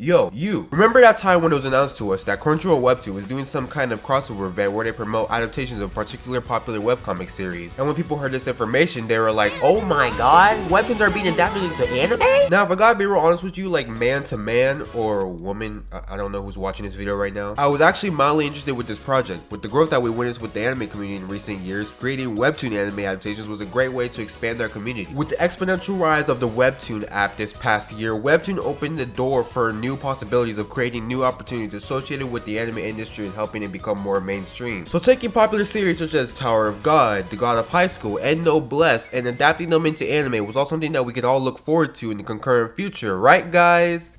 Yo, you! Remember that time when it was announced to us that Crunchyroll Webtoon was doing some kind of crossover event where they promote adaptations of particular popular webcomic series? And when people heard this information, they were like, oh my god, Webtoons are being adapted into anime? Now, if I gotta be real honest with you, like man to man or woman, I don't know who's watching this video right now, I was actually mildly interested with this project. With the growth that we witnessed with the anime community in recent years, creating Webtoon anime adaptations was a great way to expand our community. With the exponential rise of the Webtoon app this past year, Webtoon opened the door for new possibilities of creating new opportunities associated with the anime industry and helping it become more mainstream. So taking popular series such as Tower of God, The God of High School, and Noblesse and adapting them into anime was all something that we could all look forward to in the concurrent future, right guys?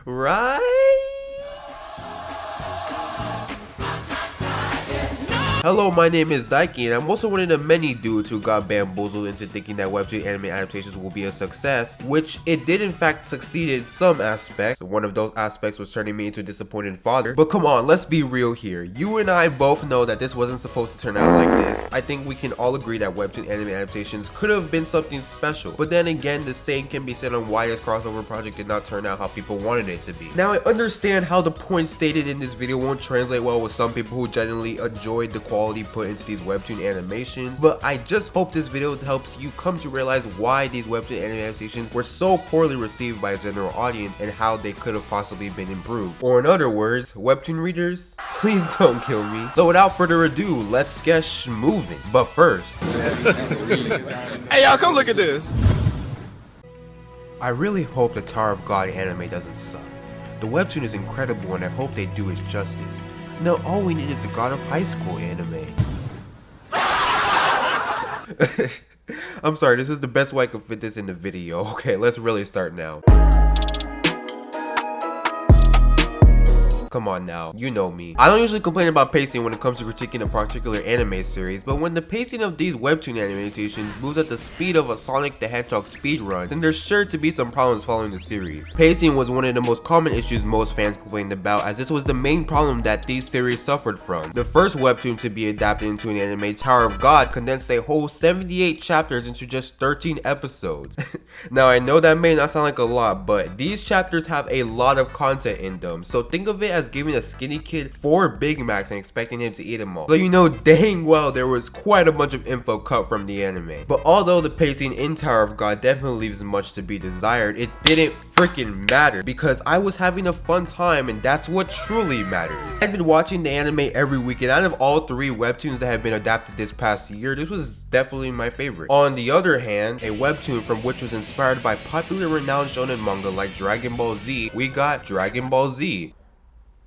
Right? Hello, my name is Daiki, and I'm also one of the many dudes who got bamboozled into thinking that Webtoon anime adaptations will be a success, which it did in fact succeed in some aspects. One of those aspects was turning me into a disappointed father. But come on, let's be real here. You and I both know that this wasn't supposed to turn out like this. I think we can all agree that Webtoon anime adaptations could have been something special. But then again, the same can be said on why this crossover project did not turn out how people wanted it to be. Now, I understand how the points stated in this video won't translate well with some people who genuinely enjoyed the quality put into these Webtoon animations, but I just hope this video helps you come to realize why these Webtoon anime adaptations were so poorly received by a general audience and how they could have possibly been improved. Or in other words, Webtoon readers, please don't kill me. So without further ado, let's get moving. But first, hey y'all, come look at this. I really hope the Tower of God anime doesn't suck. The Webtoon is incredible and I hope they do it justice. Now all we need is a God of High School anime. I'm sorry, this is the best way I could fit this in the video. Okay, let's really start now. Come on now, you know me. I don't usually complain about pacing when it comes to critiquing a particular anime series, but when the pacing of these Webtoon animations moves at the speed of a Sonic the Hedgehog speedrun, then there's sure to be some problems following the series. Pacing was one of the most common issues most fans complained about, as this was the main problem that these series suffered from. The first Webtoon to be adapted into an anime, Tower of God, condensed a whole 78 chapters into just 13 episodes. Now I know that may not sound like a lot, but these chapters have a lot of content in them, so think of it as giving a skinny kid 4 Big Macs and expecting him to eat them all. So you know dang well there was quite a bunch of info cut from the anime. But although the pacing in Tower of God definitely leaves much to be desired, it didn't freaking matter because I was having a fun time and that's what truly matters. I've been watching the anime every week and out of all 3 Webtoons that have been adapted this past year, this was definitely my favorite. On the other hand, a Webtoon from which was inspired by popular renowned shonen manga like Dragon Ball Z, we got Dragon Ball Z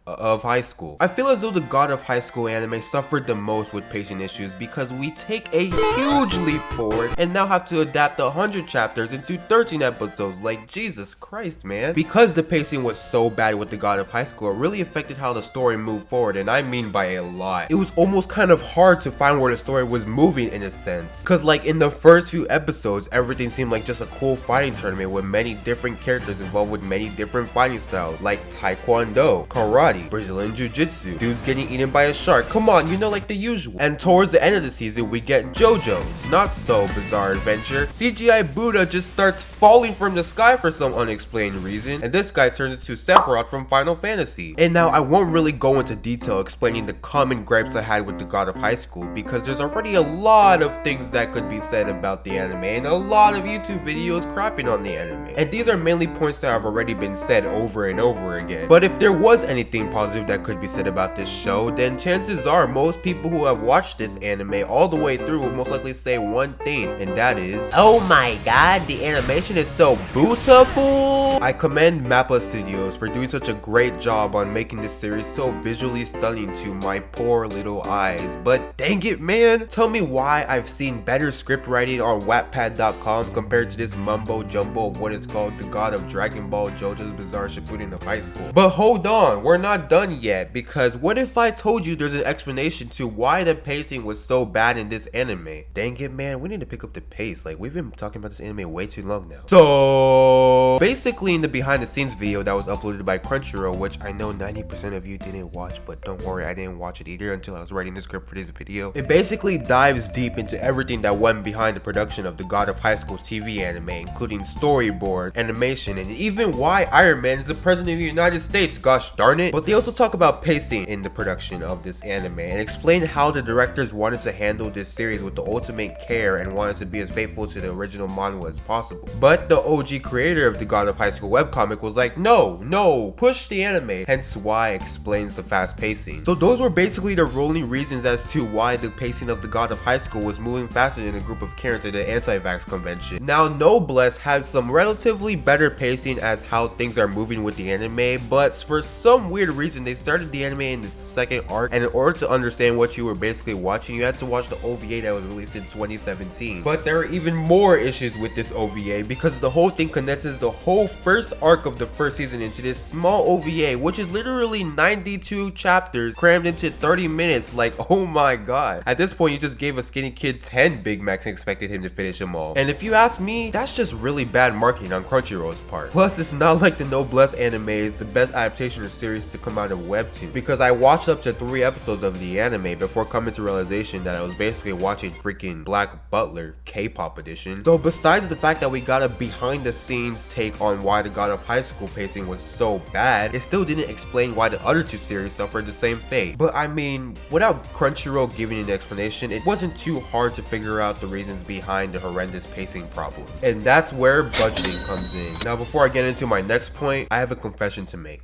of High School. I feel as though the God of High School anime suffered the most with pacing issues because we take a huge leap forward and now have to adapt 100 chapters into 13 episodes. Like Jesus Christ, man. Because the pacing was so bad with the God of High School, it really affected how the story moved forward, and I mean by a lot. It was almost kind of hard to find where the story was moving in a sense. Cause like in the first few episodes, everything seemed like just a cool fighting tournament with many different characters involved with many different fighting styles like Taekwondo, Karate, Brazilian Jiu-Jitsu, dudes getting eaten by a shark, come on, you know, like the usual. And towards the end of the season, we get JoJo's not so bizarre adventure. CGI Buddha just starts falling from the sky for some unexplained reason, and this guy turns into Sephiroth from Final Fantasy. And now I won't really go into detail explaining the common gripes I had with the God of High School because there's already a lot of things that could be said about the anime and a lot of YouTube videos crapping on the anime. And these are mainly points that have already been said over and over again. But if there was anything positive that could be said about this show, then chances are most people who have watched this anime all the way through will most likely say one thing, and that is, oh my god, the animation is so beautiful. I commend Mappa Studios for doing such a great job on making this series so visually stunning to my poor little eyes. But dang it, man, tell me why I've seen better script writing on Wattpad.com compared to this mumbo jumbo of what is called the God of Dragon Ball JoJo's Bizarre Shippuden of High School. But hold on, we're not not done yet, because what if I told you there's an explanation to why the pacing was so bad in this anime? Dang it, man, we need to pick up the pace. Like, we've been talking about this anime way too long now. So basically, in the behind the scenes video that was uploaded by Crunchyroll, which I know 90% of you didn't watch, but don't worry, I didn't watch it either until I was writing the script for this video. It basically dives deep into everything that went behind the production of the God of High School TV anime, including storyboard, animation, and even why Iron Man is the president of the United States, gosh darn it. But they also talk about pacing in the production of this anime and explain how the directors wanted to handle this series with the ultimate care and wanted to be as faithful to the original manga as possible. But the OG creator of the God of High School webcomic was like, no, push the anime, hence why it explains the fast pacing. So those were basically the rolling reasons as to why the pacing of the God of High School was moving faster than a group of Karens at the anti-vax convention. Now Noblesse had some relatively better pacing as how things are moving with the anime, but for some weird reason they started the anime in its second arc, and in order to understand what you were basically watching, you had to watch the OVA that was released in 2017. But there are even more issues with this OVA because the whole thing condenses the whole first arc of the first season into this small OVA, which is literally 92 chapters crammed into 30 minutes. Like, oh my god. At this point, you just gave a skinny kid 10 Big Macs and expected him to finish them all. And if you ask me, that's just really bad marketing on Crunchyroll's part. Plus, it's not like the Noblesse anime is the best adaptation or series to come out of Webtoon, because I watched up to 3 episodes of the anime before coming to realization that I was basically watching freaking Black Butler K-pop edition. So besides the fact that we got a behind the scenes take on why the God of High School pacing was so bad, it still didn't explain why the other 2 series suffered the same fate. But I mean, without Crunchyroll giving an explanation, it wasn't too hard to figure out the reasons behind the horrendous pacing problem. And that's where budgeting comes in. Now before I get into my next point, I have a confession to make.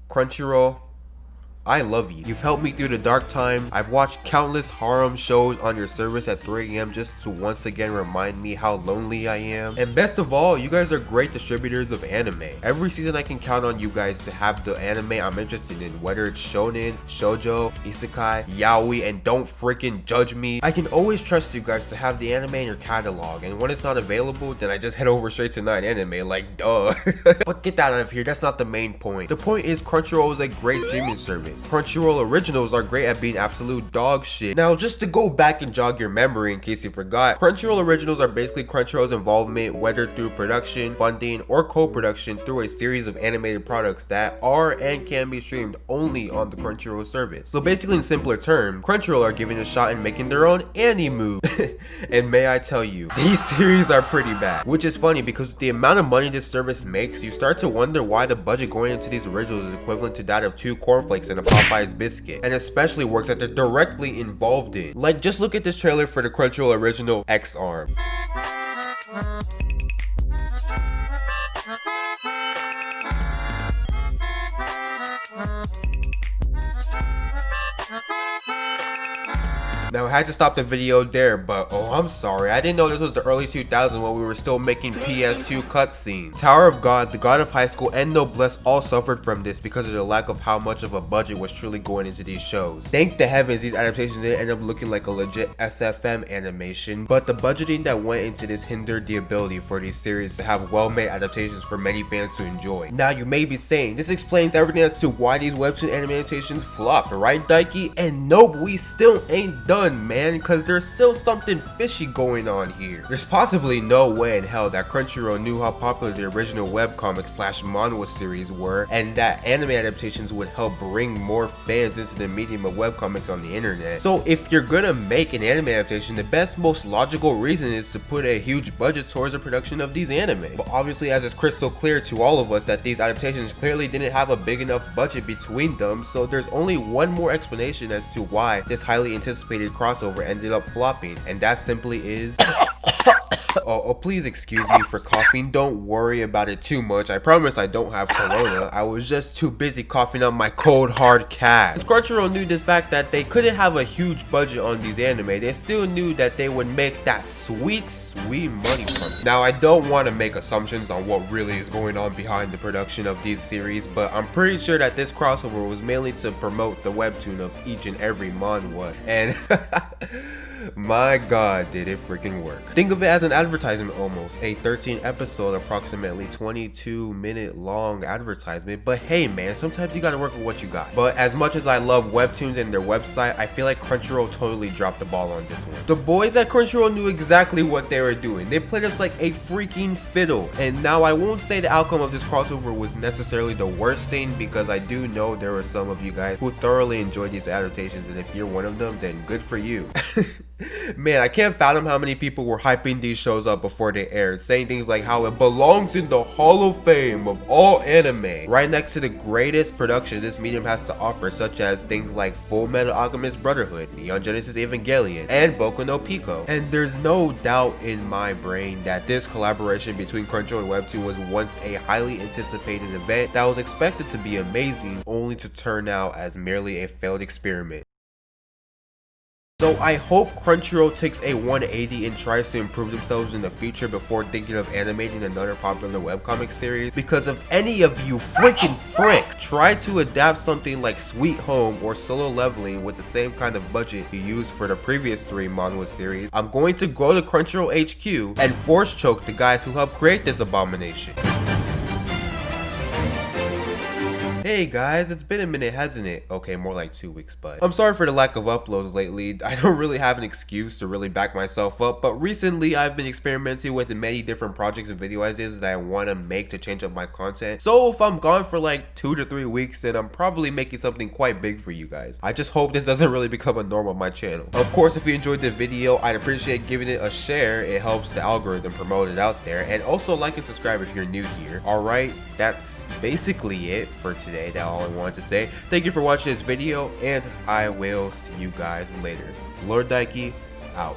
Crunchyroll, I love you. You've helped me through the dark times. I've watched countless harem shows on your service at 3 AM just to once again remind me how lonely I am. And best of all, you guys are great distributors of anime. Every season I can count on you guys to have the anime I'm interested in, whether it's shonen, shoujo, isekai, yaoi, and don't freaking judge me. I can always trust you guys to have the anime in your catalog, and when it's not available, then I just head over straight to 9 Anime, like duh. But get that out of here, that's not the main point. The point is Crunchyroll is a great streaming service. Crunchyroll originals are great at being absolute dog shit. Now, just to go back and jog your memory in case you forgot, Crunchyroll originals are basically Crunchyroll's involvement, whether through production, funding, or co-production through a series of animated products that are and can be streamed only on the Crunchyroll service. So basically, in simpler terms, Crunchyroll are giving a shot in making their own anime. And may I tell you, these series are pretty bad. Which is funny because with the amount of money this service makes, you start to wonder why the budget going into these originals is equivalent to that of 2 cornflakes and a Popeye's biscuit, and especially works that they're directly involved in. Like, just look at this trailer for the Crunchyroll original X-Arm. Now I had to stop the video there, but oh, I'm sorry, I didn't know this was the early 2000s when we were still making PS2 cutscenes. Tower of God, the God of High School, and Noblesse all suffered from this because of the lack of how much of a budget was truly going into these shows. Thank the heavens these adaptations didn't end up looking like a legit SFM animation, but the budgeting that went into this hindered the ability for these series to have well-made adaptations for many fans to enjoy. Now you may be saying, this explains everything as to why these Webtoon anime adaptations flopped, right Daiki? And nope, we still ain't done, man, because there's still something fishy going on here. There's possibly no way in hell that Crunchyroll knew how popular the original webcomic / manga series were, and that anime adaptations would help bring more fans into the medium of webcomics on the internet. So if you're gonna make an anime adaptation, the best, most logical reason is to put a huge budget towards the production of these anime. But obviously, as it's crystal clear to all of us that these adaptations clearly didn't have a big enough budget between them, so there's only one more explanation as to why this highly anticipated crossover ended up flopping, and that simply is oh, please excuse me for coughing. Don't worry about it too much. I promise I don't have corona. I was just too busy coughing up my cold hard cash. Crunchyroll knew the fact that they couldn't have a huge budget on these anime. They still knew that they would make that sweet money from it. Now I don't want to make assumptions on what really is going on behind the production of these series, but I'm pretty sure that this crossover was mainly to promote the webtoon of each and every manhwa. And My god, did it freaking work. Think of it as an advertisement almost. A 13 episode, approximately 22-minute long advertisement. But hey man, sometimes you gotta work with what you got. But as much as I love Webtoons and their website, I feel like Crunchyroll totally dropped the ball on this one. The boys at Crunchyroll knew exactly what they were doing. They played us like a freaking fiddle. And now I won't say the outcome of this crossover was necessarily the worst thing, because I do know there were some of you guys who thoroughly enjoyed these adaptations, and if you're one of them, then good for you. Man, I can't fathom how many people were hyping these shows up before they aired, saying things like how it belongs in the Hall of Fame of all anime, right next to the greatest productions this medium has to offer, such as things like Full Metal Alchemist Brotherhood, Neon Genesis Evangelion, and Boku no Pico. And there's no doubt in my brain that this collaboration between Crunchyroll and Webtoon was once a highly anticipated event that was expected to be amazing, only to turn out as merely a failed experiment. So I hope Crunchyroll takes a 180 and tries to improve themselves in the future before thinking of animating another popular webcomic series, because if any of you freaking fricks try to adapt something like Sweet Home or Solo Leveling with the same kind of budget you used for the previous 3 manga series, I'm going to go to Crunchyroll HQ and force choke the guys who helped create this abomination. Hey guys, it's been a minute, hasn't it? Okay, more like 2 weeks, but I'm sorry for the lack of uploads lately. I don't really have an excuse to really back myself up, but recently I've been experimenting with many different projects and video ideas that I want to make to change up my content. So if I'm gone for like 2 to 3 weeks, then I'm probably making something quite big for you guys. I just hope this doesn't really become a norm on my channel. Of course, if you enjoyed the video, I'd appreciate giving it a share. It helps the algorithm promote it out there. And also like and subscribe if you're new here. Alright, that's basically it for today. That's all I wanted to say. Thank you for watching this video, and I will see you guys later. Lord Daiki, out.